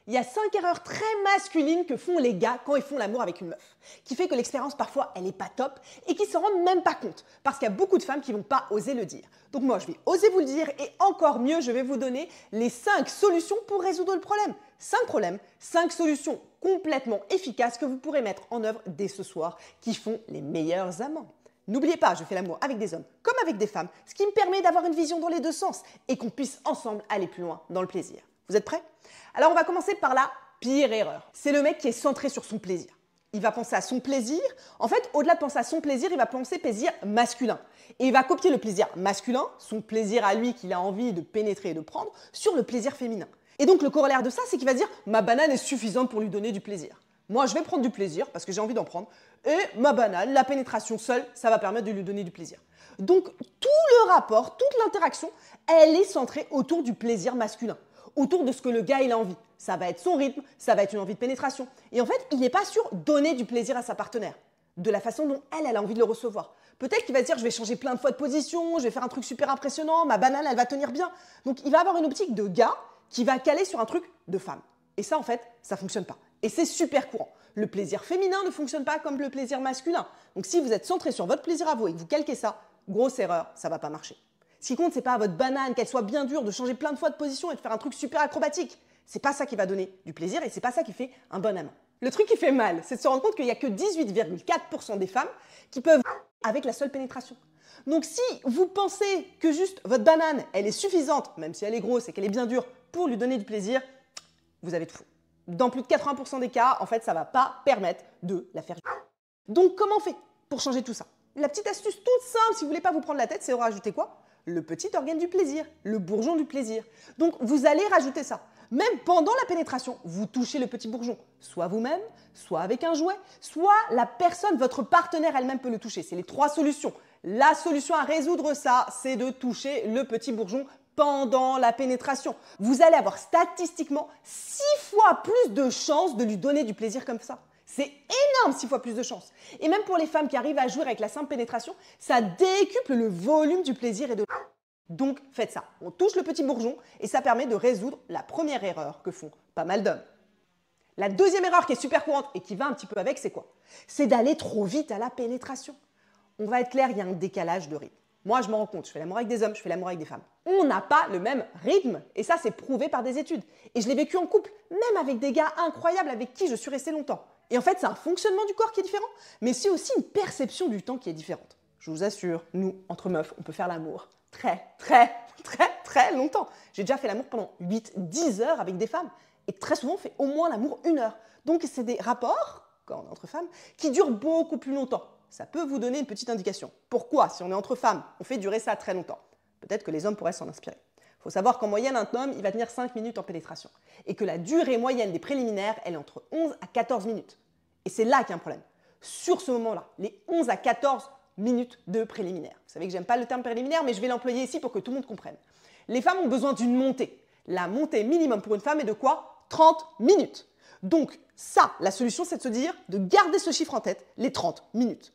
Il y a 5 erreurs très masculines que font les gars quand ils font l'amour avec une meuf, qui fait que l'expérience parfois elle est pas top et qui s'en rendent même pas compte, parce qu'il y a beaucoup de femmes qui vont pas oser le dire. Donc moi je vais oser vous le dire et encore mieux je vais vous donner les 5 solutions pour résoudre le problème. 5 problèmes, 5 solutions complètement efficaces que vous pourrez mettre en œuvre dès ce soir, qui font les meilleurs amants. N'oubliez pas, je fais l'amour avec des hommes comme avec des femmes, ce qui me permet d'avoir une vision dans les deux sens et qu'on puisse ensemble aller plus loin dans le plaisir. Vous êtes prêts? Alors on va commencer par la pire erreur. C'est le mec qui est centré sur son plaisir. Il va penser à son plaisir. En fait, au-delà de penser à son plaisir, il va penser plaisir masculin. Et il va copier le plaisir masculin, son plaisir à lui qu'il a envie de pénétrer et de prendre, sur le plaisir féminin. Et donc le corollaire de ça, c'est qu'il va dire « ma banane est suffisante pour lui donner du plaisir ». Moi, je vais prendre du plaisir parce que j'ai envie d'en prendre. Et ma banane, la pénétration seule, ça va permettre de lui donner du plaisir. Donc tout le rapport, toute l'interaction, elle est centrée autour du plaisir masculin, autour de ce que le gars il a envie. Ça va être son rythme, ça va être une envie de pénétration. Et en fait, il n'est pas sûr de donner du plaisir à sa partenaire, de la façon dont elle a envie de le recevoir. Peut-être qu'il va se dire, je vais changer plein de fois de position, je vais faire un truc super impressionnant, ma banane, elle va tenir bien. Donc il va avoir une optique de gars qui va caler sur un truc de femme. Et ça, en fait, ça ne fonctionne pas. Et c'est super courant. Le plaisir féminin ne fonctionne pas comme le plaisir masculin. Donc si vous êtes centré sur votre plaisir à vous et que vous calquez ça, grosse erreur, ça ne va pas marcher. Ce qui compte, c'est pas votre banane, qu'elle soit bien dure, de changer plein de fois de position et de faire un truc super acrobatique. C'est pas ça qui va donner du plaisir et c'est pas ça qui fait un bon amant. Le truc qui fait mal, c'est de se rendre compte qu'il n'y a que 18,4% des femmes qui peuvent avec la seule pénétration. Donc si vous pensez que juste votre banane, elle est suffisante, même si elle est grosse et qu'elle est bien dure, pour lui donner du plaisir, vous avez tout faux. Dans plus de 80% des cas, en fait, ça ne va pas permettre de la faire. Donc comment on fait pour changer tout ça? La petite astuce toute simple, si vous ne voulez pas vous prendre la tête, c'est de rajouter quoi? Le petit organe du plaisir, le bourgeon du plaisir. Donc vous allez rajouter ça. Même pendant la pénétration, vous touchez le petit bourgeon, soit vous-même, soit avec un jouet, soit la personne, votre partenaire elle-même peut le toucher. C'est les 3 solutions. La solution à résoudre ça, c'est de toucher le petit bourgeon pendant la pénétration. Vous allez avoir statistiquement 6 fois plus de chances de lui donner du plaisir comme ça. C'est énorme, 6 fois plus de chances. Et même pour les femmes qui arrivent à jouer avec la simple pénétration, ça décuple le volume du plaisir et de... Donc faites ça. On touche le petit bourgeon et ça permet de résoudre la première erreur que font pas mal d'hommes. La deuxième erreur qui est super courante et qui va un petit peu avec, c'est quoi? C'est d'aller trop vite à la pénétration. On va être clair, il y a un décalage de rythme. Moi, je m'en rends compte, je fais l'amour avec des hommes, je fais l'amour avec des femmes. On n'a pas le même rythme. Et ça, c'est prouvé par des études. Et je l'ai vécu en couple, même avec des gars incroyables avec qui je suis restée longtemps. Et en fait, c'est un fonctionnement du corps qui est différent, mais c'est aussi une perception du temps qui est différente. Je vous assure, nous, entre meufs, on peut faire l'amour très longtemps. J'ai déjà fait l'amour pendant 8-10 heures avec des femmes. Et très souvent, on fait au moins l'amour 1 heure. Donc, c'est des rapports, quand on est entre femmes, qui durent beaucoup plus longtemps. Ça peut vous donner une petite indication. Pourquoi, si on est entre femmes, on fait durer ça très longtemps? Peut-être que les hommes pourraient s'en inspirer. Il faut savoir qu'en moyenne, un homme, il va tenir 5 minutes en pénétration. Et que la durée moyenne des préliminaires, elle est entre 11 à 14 minutes. Et c'est là qu'il y a un problème. Sur ce moment-là, les 11 à 14 minutes de préliminaires. Vous savez que j'aime pas le terme préliminaire, mais je vais l'employer ici pour que tout le monde comprenne. Les femmes ont besoin d'une montée. La montée minimum pour une femme est de quoi? 30 minutes. Donc ça, la solution, c'est de se dire de garder ce chiffre en tête, les 30 minutes.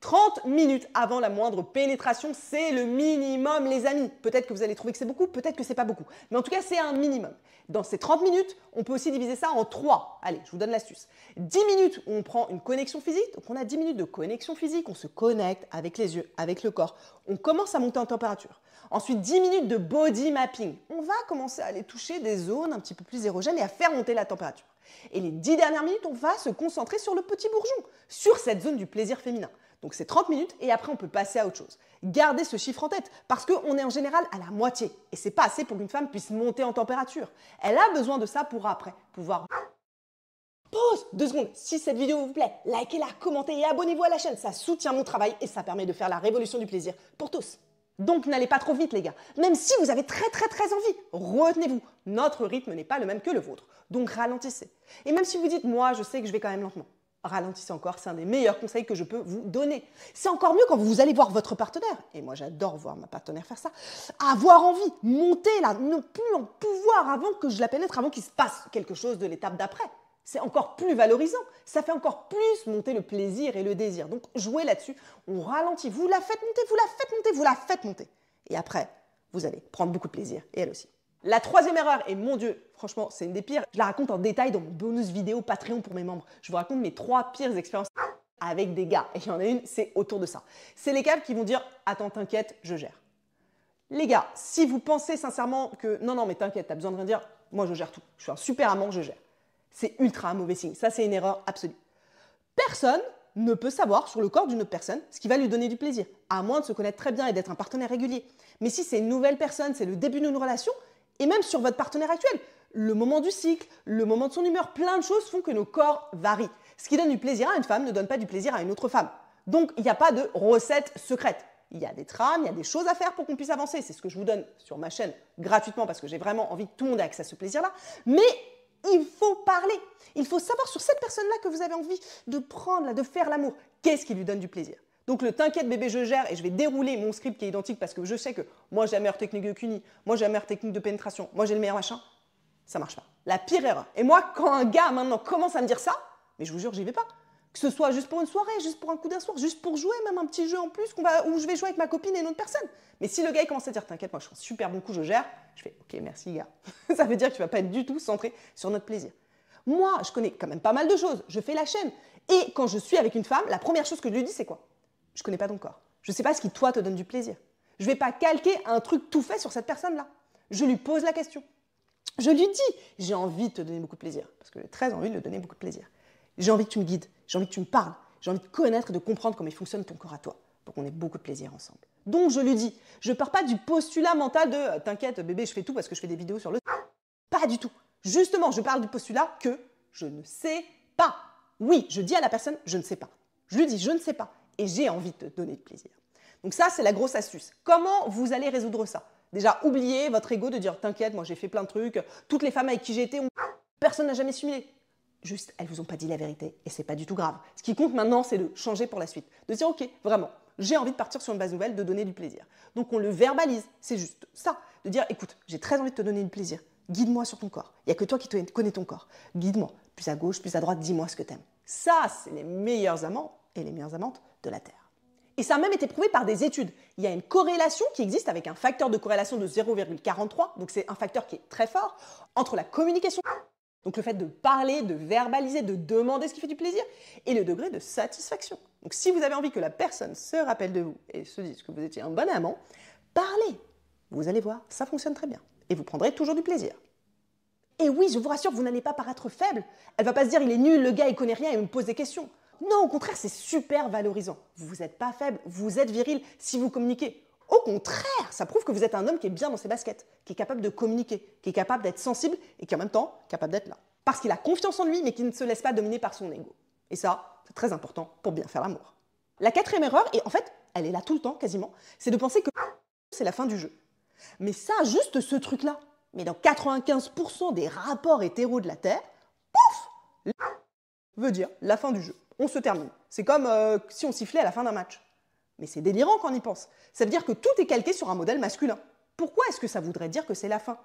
30 minutes avant la moindre pénétration, c'est le minimum, les amis. Peut-être que vous allez trouver que c'est beaucoup, peut-être que c'est pas beaucoup. Mais en tout cas, c'est un minimum. Dans ces 30 minutes, on peut aussi diviser ça en 3. Allez, je vous donne l'astuce. 10 minutes où on prend une connexion physique. Donc, on a 10 minutes de connexion physique. On se connecte avec les yeux, avec le corps. On commence à monter en température. Ensuite, 10 minutes de body mapping. On va commencer à aller toucher des zones un petit peu plus érogènes et à faire monter la température. Et les 10 dernières minutes, on va se concentrer sur le petit bourgeon, sur cette zone du plaisir féminin. Donc c'est 30 minutes et après on peut passer à autre chose. Gardez ce chiffre en tête parce qu'on est en général à la moitié et c'est pas assez pour qu'une femme puisse monter en température. Elle a besoin de ça pour après pouvoir... Pause 2 secondes. Si cette vidéo vous plaît, likez-la, commentez et abonnez-vous à la chaîne. Ça soutient mon travail et ça permet de faire la révolution du plaisir pour tous. Donc n'allez pas trop vite les gars. Même si vous avez très envie, retenez-vous. Notre rythme n'est pas le même que le vôtre. Donc ralentissez. Et même si vous dites, moi je sais que je vais quand même lentement. Ralentissez encore, c'est un des meilleurs conseils que je peux vous donner. C'est encore mieux quand vous allez voir votre partenaire, et moi j'adore voir ma partenaire faire ça, avoir envie, monter là, ne plus en pouvoir avant que je la pénètre, avant qu'il se passe quelque chose de l'étape d'après. C'est encore plus valorisant, ça fait encore plus monter le plaisir et le désir. Donc jouez là-dessus, on ralentit, vous la faites monter, vous la faites monter, vous la faites monter. Et après, vous allez prendre beaucoup de plaisir, et elle aussi. La troisième erreur, et mon Dieu, franchement, c'est une des pires, je la raconte en détail dans mon bonus vidéo Patreon pour mes membres. Je vous raconte mes 3 pires expériences avec des gars. Et il y en a une, c'est autour de ça. C'est les gars qui vont dire « Attends, t'inquiète, je gère ». Les gars, si vous pensez sincèrement que « Non, non, mais t'inquiète, t'as besoin de rien dire, moi je gère tout. Je suis un super amant, je gère ». C'est ultra mauvais signe. Ça, c'est une erreur absolue. Personne ne peut savoir sur le corps d'une autre personne ce qui va lui donner du plaisir, à moins de se connaître très bien et d'être un partenaire régulier. Mais si c'est une nouvelle personne, c'est le début d'une relation, et même sur votre partenaire actuel, le moment du cycle, le moment de son humeur, plein de choses font que nos corps varient. Ce qui donne du plaisir à une femme ne donne pas du plaisir à une autre femme. Donc, il n'y a pas de recette secrète. Il y a des trames, il y a des choses à faire pour qu'on puisse avancer. C'est ce que je vous donne sur ma chaîne gratuitement parce que j'ai vraiment envie que tout le monde ait accès à ce plaisir-là. Mais il faut parler. Il faut savoir sur cette personne-là que vous avez envie de prendre, là, de faire l'amour. Qu'est-ce qui lui donne du plaisir? Donc le t'inquiète bébé, je gère et je vais dérouler mon script qui est identique parce que je sais que moi j'ai la meilleure technique de cuni, moi j'ai la meilleure technique de pénétration, moi j'ai le meilleur machin. Ça marche pas. La pire erreur. Et moi, quand un gars maintenant commence à me dire ça, mais je vous jure, j'y vais pas. Que ce soit juste pour une soirée, juste pour un coup d'un soir, juste pour jouer, même un petit jeu en plus où je vais jouer avec ma copine et une autre personne. Mais si le gars il commence à dire t'inquiète, moi je fais un super bon coup, je gère, je fais ok merci gars. Ça veut dire que tu vas pas être du tout centré sur notre plaisir. Moi, je connais quand même pas mal de choses, je fais la chaîne. Et quand je suis avec une femme, la première chose que je lui dis c'est quoi? Je connais pas ton corps. Je sais pas ce qui toi te donne du plaisir. Je vais pas calquer un truc tout fait sur cette personne-là. Je lui pose la question. Je lui dis, j'ai envie de te donner beaucoup de plaisir, parce que j'ai très envie de lui donner beaucoup de plaisir. J'ai envie que tu me guides, j'ai envie que tu me parles, j'ai envie de connaître et de comprendre comment il fonctionne ton corps à toi, pour qu'on ait beaucoup de plaisir ensemble. Donc je lui dis, je pars pas du postulat mental de t'inquiète bébé, je fais tout parce que je fais des vidéos sur le... Pas du tout. Justement, je parle du postulat que je ne sais pas. Oui, je dis à la personne, je ne sais pas. Je lui dis, je ne sais pas, et j'ai envie de te donner de plaisir. Donc ça, c'est la grosse astuce. Comment vous allez résoudre ça? Déjà, oubliez votre ego de dire « T'inquiète, moi j'ai fait plein de trucs, toutes les femmes avec qui j'ai été, personne n'a jamais simulé. » Juste, elles vous ont pas dit la vérité et c'est pas du tout grave. Ce qui compte maintenant, c'est de changer pour la suite. De dire « Ok, vraiment, j'ai envie de partir sur une base nouvelle, de donner du plaisir. » Donc on le verbalise, c'est juste ça. De dire « Écoute, j'ai très envie de te donner du plaisir. Guide-moi sur ton corps. Il n'y a que toi qui connais ton corps. Guide-moi. Plus à gauche, plus à droite, dis-moi ce que t'aimes. » Ça, c'est les meilleurs amants et les meilleures amantes de la Terre. Et ça a même été prouvé par des études. Il y a une corrélation qui existe avec un facteur de corrélation de 0,43, donc c'est un facteur qui est très fort, entre la communication, donc le fait de parler, de verbaliser, de demander ce qui fait du plaisir, et le degré de satisfaction. Donc si vous avez envie que la personne se rappelle de vous et se dise que vous étiez un bon amant, parlez. Vous allez voir, ça fonctionne très bien. Et vous prendrez toujours du plaisir. Et oui, je vous rassure, vous n'allez pas paraître faible. Elle va pas se dire, il est nul, le gars, il connaît rien, et me pose des questions. Non, au contraire, c'est super valorisant. Vous n'êtes pas faible, vous êtes viril si vous communiquez. Au contraire, ça prouve que vous êtes un homme qui est bien dans ses baskets, qui est capable de communiquer, qui est capable d'être sensible et qui en même temps capable d'être là. Parce qu'il a confiance en lui, mais qui ne se laisse pas dominer par son ego. Et ça, c'est très important pour bien faire l'amour. La quatrième erreur, et en fait, elle est là tout le temps quasiment, c'est de penser que c'est la fin du jeu. Mais ça, juste ce truc-là, mais dans 95% des rapports hétéros de la Terre, pouf, veut dire la fin du jeu. On se termine. C'est comme si on sifflait à la fin d'un match. Mais c'est délirant quand on y pense. Ça veut dire que tout est calqué sur un modèle masculin. Pourquoi est-ce que ça voudrait dire que c'est la fin?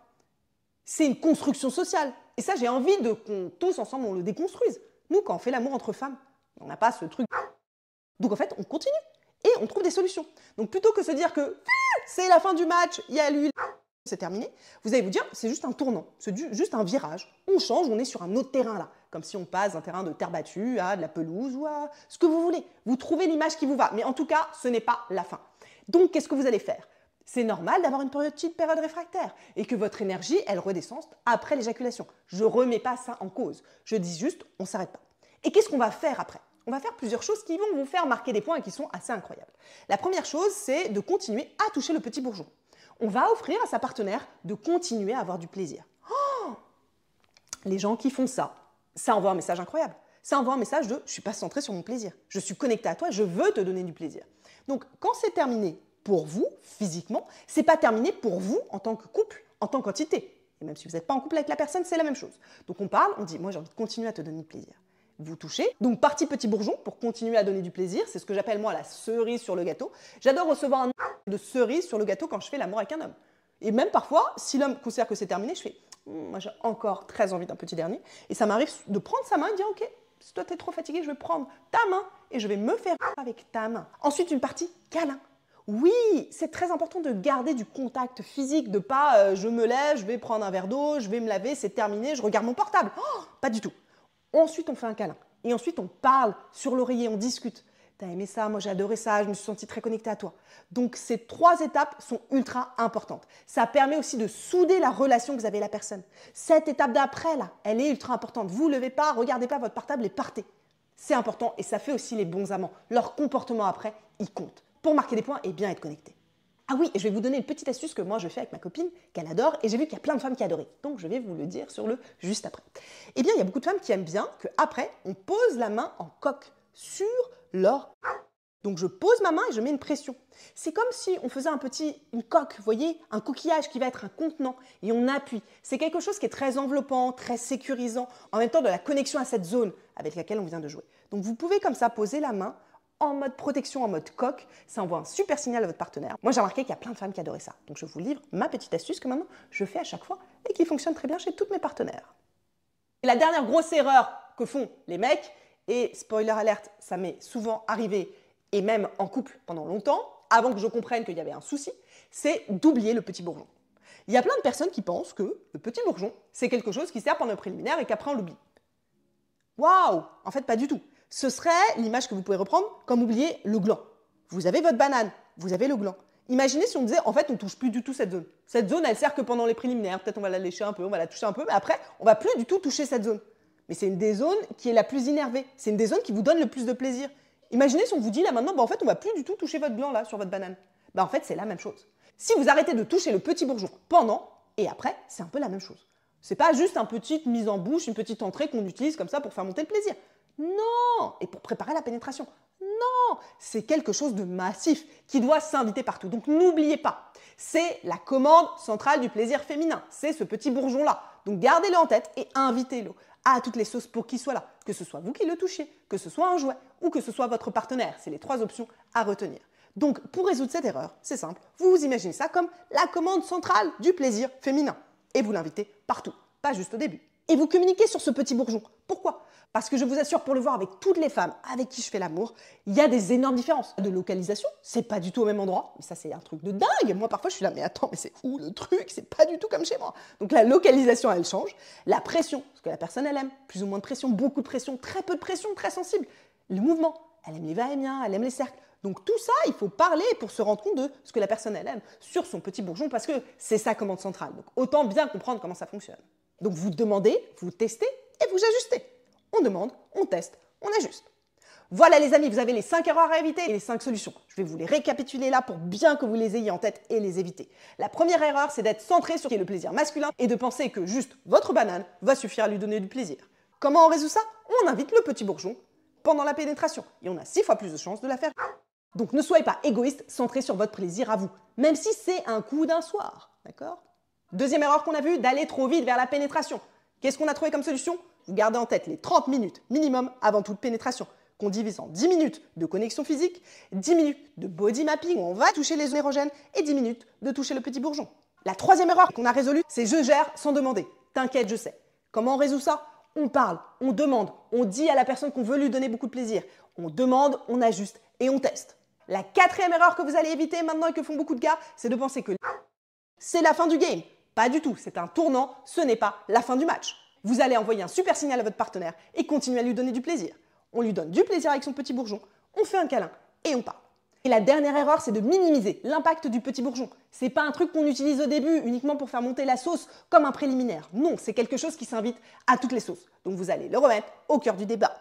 C'est une construction sociale. Et ça, j'ai envie qu'on tous ensemble, on le déconstruise. Nous, quand on fait l'amour entre femmes, on n'a pas ce truc. Donc en fait, on continue et on trouve des solutions. Donc plutôt que se dire que c'est la fin du match, il y a lui, c'est terminé, vous allez vous dire, c'est juste un tournant, c'est juste un virage. On change, on est sur un autre terrain là. Comme si on passe d'un terrain de terre battue à de la pelouse ou à ce que vous voulez. Vous trouvez l'image qui vous va, mais en tout cas, ce n'est pas la fin. Donc, qu'est-ce que vous allez faire? C'est normal d'avoir une petite période réfractaire et que votre énergie, elle redescende après l'éjaculation. Je ne remets pas ça en cause. Je dis juste, on ne s'arrête pas. Et qu'est-ce qu'on va faire après? On va faire plusieurs choses qui vont vous faire marquer des points et qui sont assez incroyables. La première chose, c'est de continuer à toucher le petit bourgeon. On va offrir à sa partenaire de continuer à avoir du plaisir. Oh, les gens qui font ça envoie un message incroyable. Ça envoie un message de « je ne suis pas centré sur mon plaisir. Je suis connecté à toi, je veux te donner du plaisir. » Donc, quand c'est terminé pour vous, physiquement, c'est pas terminé pour vous en tant que couple, en tant qu'entité. Et même si vous n'êtes pas en couple avec la personne, c'est la même chose. Donc, on parle, on dit « moi, j'ai envie de continuer à te donner du plaisir. » Vous touchez. Donc, partie petit bourgeon pour continuer à donner du plaisir. C'est ce que j'appelle, moi, la cerise sur le gâteau. J'adore recevoir un de cerise sur le gâteau quand je fais l'amour avec un homme. Et même parfois, si l'homme considère que c'est terminé, je fais moi j'ai encore très envie d'un petit dernier. Et ça m'arrive de prendre sa main et de dire ok, si toi t'es trop fatigué, je vais prendre ta main et je vais me faire avec ta main. Ensuite, une partie câlin, Oui, c'est très important de garder du contact physique, de pas je me lève, je vais prendre un verre d'eau, je vais me laver, c'est terminé, je regarde mon portable. Oh, pas du tout. Ensuite, on fait un câlin. Et ensuite, on parle sur l'oreiller, on discute. T'as aimé ça, moi j'ai adoré ça, je me suis sentie très connectée à toi. Donc ces 3 étapes sont ultra importantes. Ça permet aussi de souder la relation que vous avez avec la personne. Cette étape d'après, là, elle est ultra importante. Vous ne levez pas, regardez pas votre portable et partez. C'est important et ça fait aussi les bons amants. Leur comportement après, il compte pour marquer des points et bien être connecté. Ah oui, et je vais vous donner une petite astuce que moi je fais avec ma copine, qu'elle adore, et j'ai vu qu'il y a plein de femmes qui adoraient. Donc je vais vous le dire sur le juste après. Eh bien, il y a beaucoup de femmes qui aiment bien qu'après, on pose la main en coque sur leur... Donc je pose ma main et je mets une pression. C'est comme si on faisait une coque, vous voyez, un coquillage qui va être un contenant, et on appuie. C'est quelque chose qui est très enveloppant, très sécurisant, en même temps de la connexion à cette zone avec laquelle on vient de jouer. Donc vous pouvez comme ça poser la main en mode protection, en mode coque, ça envoie un super signal à votre partenaire. Moi, j'ai remarqué qu'il y a plein de femmes qui adoraient ça. Donc, je vous livre ma petite astuce que maintenant, je fais à chaque fois et qui fonctionne très bien chez toutes mes partenaires. Et la dernière grosse erreur que font les mecs, et spoiler alerte, ça m'est souvent arrivé, et même en couple pendant longtemps, avant que je comprenne qu'il y avait un souci, c'est d'oublier le petit bourgeon. Il y a plein de personnes qui pensent que le petit bourgeon, c'est quelque chose qui sert pendant le préliminaire et qu'après on l'oublie. Waouh! En fait, pas du tout. Ce serait l'image que vous pouvez reprendre comme oublier le gland. Vous avez votre banane, vous avez le gland. Imaginez si on disait, en fait, on ne touche plus du tout cette zone. Cette zone, elle sert que pendant les préliminaires. Peut-être on va la lécher un peu, on va la toucher un peu, mais après, on ne va plus du tout toucher cette zone. Mais c'est une des zones qui est la plus innervée. C'est une des zones qui vous donne le plus de plaisir. Imaginez si on vous dit là maintenant, en fait, on ne va plus du tout toucher votre gland là, sur votre banane. En fait, c'est la même chose. Si vous arrêtez de toucher le petit bourgeon pendant et après, c'est un peu la même chose. C'est pas juste une petite mise en bouche, une petite entrée qu'on utilise comme ça pour faire monter le plaisir. Non! Et pour préparer la pénétration. Non! C'est quelque chose de massif qui doit s'inviter partout. Donc n'oubliez pas, c'est la commande centrale du plaisir féminin. C'est ce petit bourgeon-là. Donc gardez-le en tête et invitez-le à toutes les sauces pour qu'il soit là. Que ce soit vous qui le touchiez, que ce soit un jouet ou que ce soit votre partenaire. C'est les 3 options à retenir. Donc pour résoudre cette erreur, c'est simple. Vous vous imaginez ça comme la commande centrale du plaisir féminin. Et vous l'invitez partout, pas juste au début. Et vous communiquez sur ce petit bourgeon. Pourquoi? Parce que je vous assure, pour le voir avec toutes les femmes avec qui je fais l'amour, il y a des énormes différences. De localisation, c'est pas du tout au même endroit. Mais ça, c'est un truc de dingue. Moi, parfois, je suis là, mais attends, mais c'est où le truc? C'est pas du tout comme chez moi. Donc la localisation, elle change. La pression, ce que la personne, elle aime. Plus ou moins de pression, beaucoup de pression, très peu de pression, très sensible. Le mouvement, elle aime les va-et-vient, elle aime les cercles. Donc tout ça, il faut parler pour se rendre compte de ce que la personne, elle aime sur son petit bourgeon, parce que c'est sa commande centrale. Donc autant bien comprendre comment ça fonctionne. Donc vous demandez, vous testez et vous ajustez. On demande, on teste, on ajuste. Voilà les amis, vous avez les 5 erreurs à éviter et les 5 solutions. Je vais vous les récapituler là pour bien que vous les ayez en tête et les éviter. La première erreur, c'est d'être centré sur le plaisir masculin et de penser que juste votre banane va suffire à lui donner du plaisir. Comment on résout ça? On invite le petit bourgeon pendant la pénétration et on a 6 fois plus de chances de la faire. Donc ne soyez pas égoïste, centré sur votre plaisir à vous, même si c'est un coup d'un soir, d'accord? Deuxième erreur qu'on a vue, d'aller trop vite vers la pénétration. Qu'est-ce qu'on a trouvé comme solution? Vous gardez en tête les 30 minutes minimum avant toute pénétration, qu'on divise en 10 minutes de connexion physique, 10 minutes de body mapping où on va toucher les zones érogènes et 10 minutes de toucher le petit bourgeon. La troisième erreur qu'on a résolue, c'est je gère sans demander. T'inquiète, je sais. Comment on résout ça? On parle, on demande, on dit à la personne qu'on veut lui donner beaucoup de plaisir. On demande, on ajuste et on teste. La quatrième erreur que vous allez éviter maintenant et que font beaucoup de gars, c'est de penser que c'est la fin du game. Pas du tout, c'est un tournant, ce n'est pas la fin du match. Vous allez envoyer un super signal à votre partenaire et continuer à lui donner du plaisir. On lui donne du plaisir avec son petit bourgeon, on fait un câlin et on part. Et la dernière erreur, c'est de minimiser l'impact du petit bourgeon. C'est pas un truc qu'on utilise au début uniquement pour faire monter la sauce comme un préliminaire. Non, c'est quelque chose qui s'invite à toutes les sauces. Donc vous allez le remettre au cœur du débat.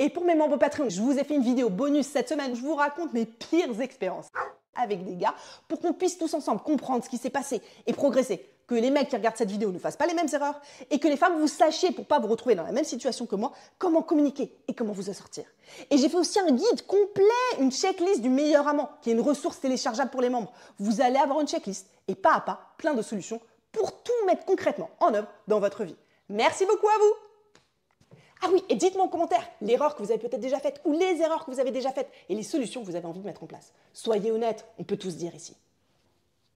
Et pour mes membres Patreon, je vous ai fait une vidéo bonus cette semaine. Je vous raconte mes pires expériences avec des gars pour qu'on puisse tous ensemble comprendre ce qui s'est passé et progresser. Que les mecs qui regardent cette vidéo ne fassent pas les mêmes erreurs et que les femmes vous sachiez, pour pas vous retrouver dans la même situation que moi, comment communiquer et comment vous en sortir. Et j'ai fait aussi un guide complet, une checklist du meilleur amant, qui est une ressource téléchargeable pour les membres. Vous allez avoir une checklist et pas à pas, plein de solutions pour tout mettre concrètement en œuvre dans votre vie. Merci beaucoup à vous! Ah oui, et dites-moi en commentaire l'erreur que vous avez peut-être déjà faite ou les erreurs que vous avez déjà faites et les solutions que vous avez envie de mettre en place. Soyez honnêtes, on peut tous dire ici.